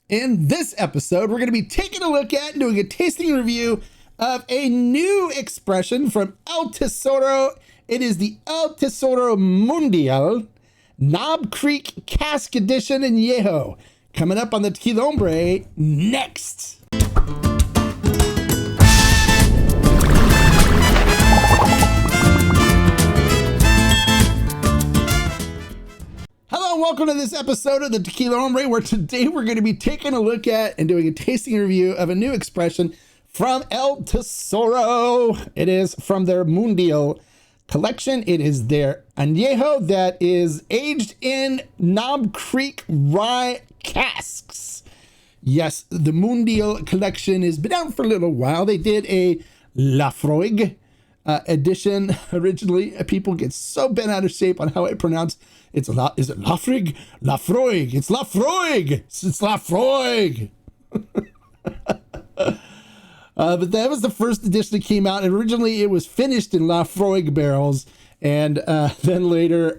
In this episode, we're going to be taking a look at and doing a tasting review of a new expression from El Tesoro. It is the El Tesoro Mundial Knob Creek Cask Edition Anejo. Coming up on the Tequila Hombre next. Hello and welcome to this episode of the Tequila Hombre, where today we're going to be taking a look at and doing a tasting review of a new expression from El Tesoro. It is from their Mundial collection. It is their Anejo that is aged in Knob Creek rye casks. Yes, the Mundial collection has been out for a little while. They did a Laphroaig edition originally. People get so bent out of shape on how I pronounce it's is it Laphroaig? Laphroaig. It's Laphroaig. It's Laphroaig. But that was the first edition that came out. And originally, it was finished in Laphroaig barrels, and then later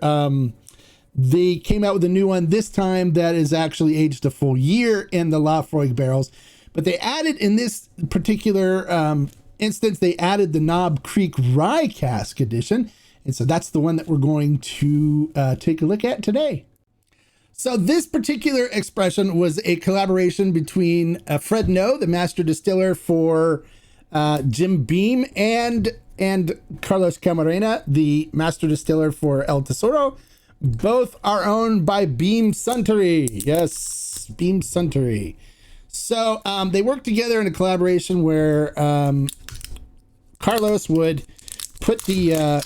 they came out with a new one. This time, that is actually aged a full year in the Laphroaig barrels. But they added in this particular instance, they added the Knob Creek Rye Cask Edition. And so that's the one that we're going to take a look at today. So this particular expression was a collaboration between Fred No, the master distiller for Jim Beam, and Carlos Camarena, the master distiller for El Tesoro. Both are owned by Beam Suntory. Yes, Beam Suntory. So they worked together in a collaboration where Carlos would put the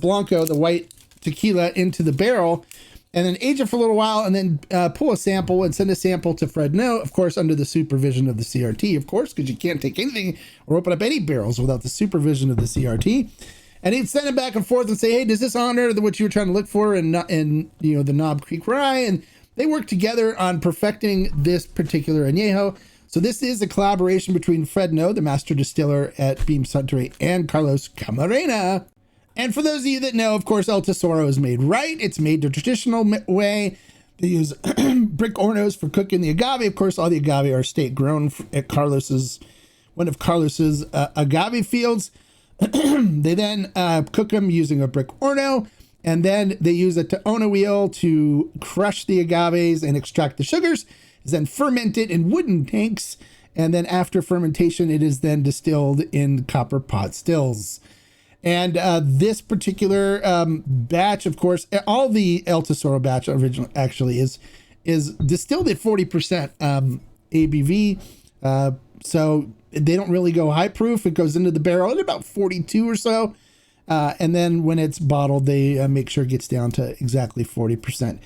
Blanco, the white tequila, into the barrel and then age it for a little while, and then pull a sample and send a sample to Fred No, of course, under the supervision of the CRT, of course, because you can't take anything or open up any barrels without the supervision of the CRT. And he'd send it back and forth and say, hey, does this honor what you were trying to look for in the Knob Creek Rye? And they worked together on perfecting this particular añejo. So this is a collaboration between Fred No, the master distiller at Beam Suntory, and Carlos Camarena. And for those of you that know, of course, El Tesoro is made right. It's made the traditional way. They use brick ornos for cooking the agave. Of course, all the agave are state grown at one of Carlos's agave fields. They then cook them using a brick orno, and then they use a Taona wheel to crush the agaves and extract the sugars. It's then fermented in wooden tanks, and then after fermentation, it is then distilled in copper pot stills. And this particular batch, of course, all the El Tesoro batch original actually is distilled at 40% ABV. So they don't really go high proof. It goes into the barrel at about 42 or so. And then when it's bottled, they make sure it gets down to exactly 40%.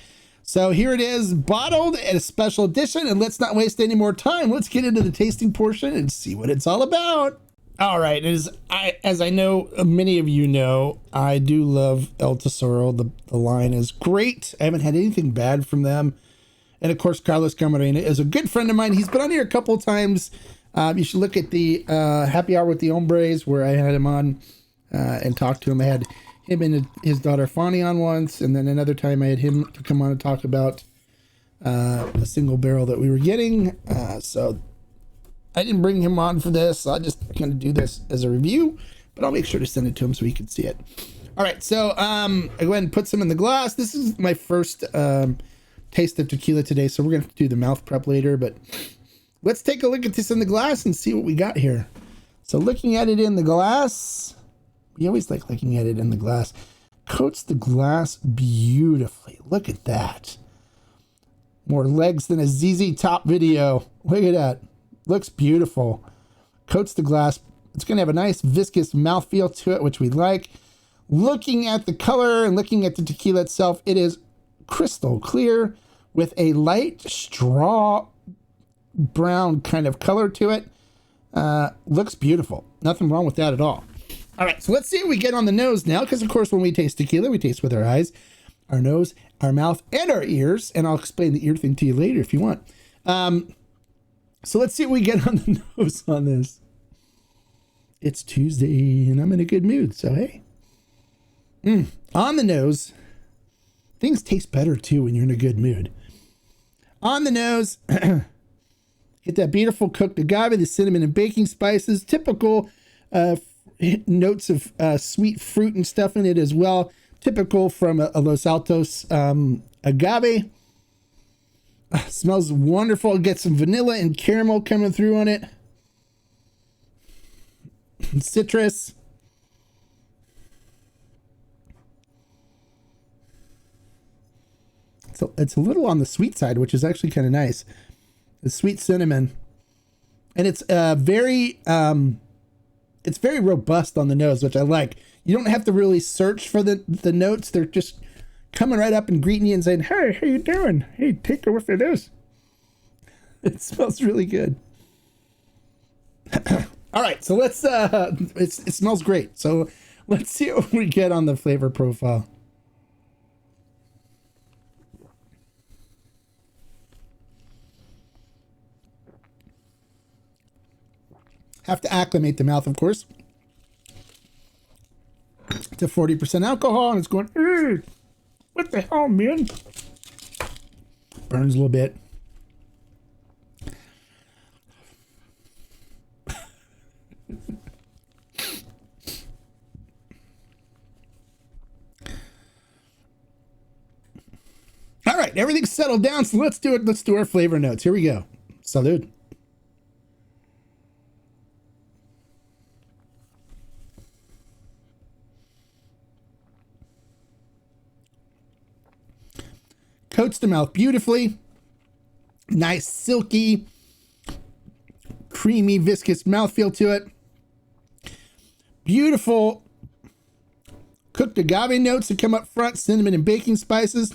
So here it is, bottled at a special edition. And let's not waste any more time. Let's get into the tasting portion and see what it's all about. All right, as I know many of you know, I do love El Tesoro. The line is great. I haven't had anything bad from them. And of course, Carlos Camarena is a good friend of mine. He's been on here a couple of times. You should look at the Happy Hour with the Hombres, where I had him on and talked to him. I had him and his daughter Fanny on once, and then another time I had him to come on and talk about a single barrel that we were getting. So I didn't bring him on for this. I'm just going to do this as a review, but I'll make sure to send it to him so he can see it. All right, so I go ahead and put some in the glass. This is my first taste of tequila today, so we're going to do the mouth prep later, but let's take a look at this in the glass and see what we got here. So looking at it in the glass, we always like looking at it in the glass. Coats the glass beautifully. Look at that. More legs than a ZZ Top video. Look at that. Looks beautiful. Coats the glass. It's going to have a nice viscous mouthfeel to it, which we like. Looking at the color and looking at the tequila itself, it is crystal clear with a light straw brown kind of color to it. Looks beautiful. Nothing wrong with that at all. All right, so let's see what we get on the nose now, because of course when we taste tequila, we taste with our eyes, our nose, our mouth, and our ears. And I'll explain the ear thing to you later if you want. So let's see what we get on the nose on this. It's Tuesday and I'm in a good mood, so hey. On the nose, things taste better too when you're in a good mood. On the nose, get that beautiful cooked agave, the cinnamon and baking spices, typical notes of sweet fruit and stuff in it as well. Typical from a Los Altos agave. Smells wonderful. Get some vanilla and caramel coming through on it. Citrus. So it's a little on the sweet side, which is actually kind of nice. The sweet cinnamon, and it's very robust on the nose, which I like. You don't have to really search for the notes. They're just coming right up and greeting you and saying, "Hey, how you doing? Hey, take a whiff of this." It smells really good. All right, so let's it smells great. So let's see what we get on the flavor profile. Have to acclimate the mouth, of course, to 40% alcohol, and it's going, what the hell, man? Burns a little bit. All right, everything's settled down, so let's do it. Let's do our flavor notes. Here we go. Salud. Coats the mouth beautifully. Nice, silky, creamy, viscous mouthfeel to it. Beautiful cooked agave notes that come up front, cinnamon and baking spices.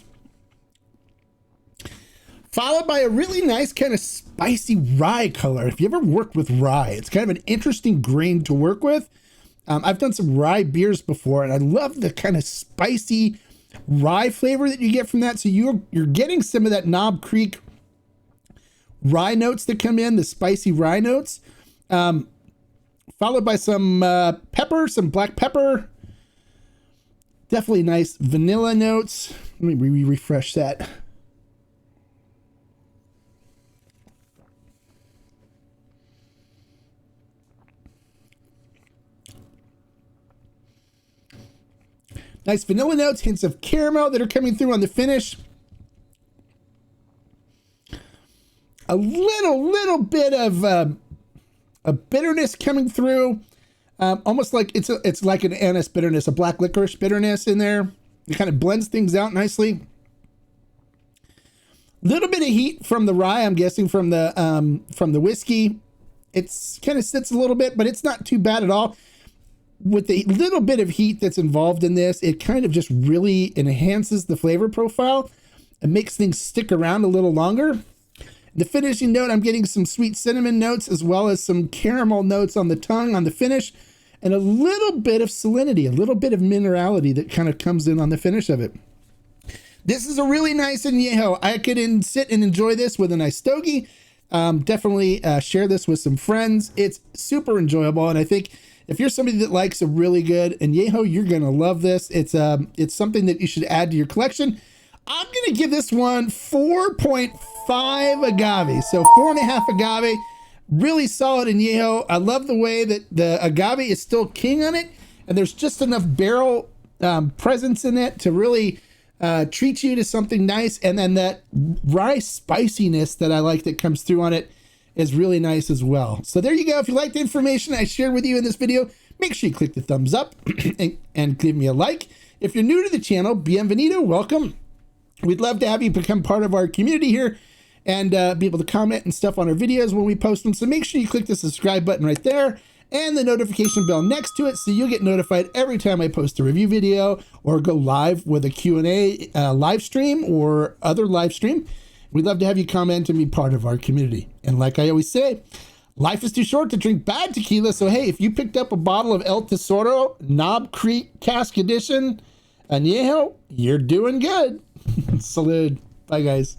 Followed by a really nice kind of spicy rye color. If you ever worked with rye, it's kind of an interesting grain to work with. I've done some rye beers before, and I love the kind of spicy rye flavor that you get from that. So you're getting some of that Knob Creek rye notes that come in, the spicy rye notes, followed by some pepper, some black pepper. Definitely nice vanilla notes. Let me refresh that. Nice vanilla notes, hints of caramel that are coming through on the finish. A little bit of a bitterness coming through, almost like it's like an anise bitterness, a black licorice bitterness in there. It kind of blends things out nicely. Little bit of heat from the rye, I'm guessing from the whiskey. It's kind of sits a little bit, but it's not too bad at all. With the little bit of heat that's involved in this, it kind of just really enhances the flavor profile and makes things stick around a little longer. The finishing note, I'm getting some sweet cinnamon notes as well as some caramel notes on the tongue on the finish, and a little bit of salinity, a little bit of minerality that kind of comes in on the finish of it. This is a really nice añejo. I could sit and enjoy this with a nice stogie. Definitely share this with some friends. It's super enjoyable, and I think if you're somebody that likes a really good añejo, you're gonna love this. It's something that you should add to your collection. I'm gonna give this one 4.5 agave, so 4.5 agave. Really solid añejo. I love the way that the agave is still king on it, and there's just enough barrel presence in it to really treat you to something nice. And then that rye spiciness that I like that comes through on it is really nice as well. So there you go. If you like the information I shared with you in this video, make sure you click the thumbs up and give me a like. If you're new to the channel, bienvenido, welcome. We'd love to have you become part of our community here and be able to comment and stuff on our videos when we post them. So make sure you click the subscribe button right there and the notification bell next to it so you'll get notified every time I post a review video or go live with a Q&A live stream or other live stream. We'd love to have you comment and be part of our community. And like I always say, life is too short to drink bad tequila. So hey, if you picked up a bottle of El Tesoro Knob Creek Cask Edition Anejo, you're doing good. Salud. Bye, guys.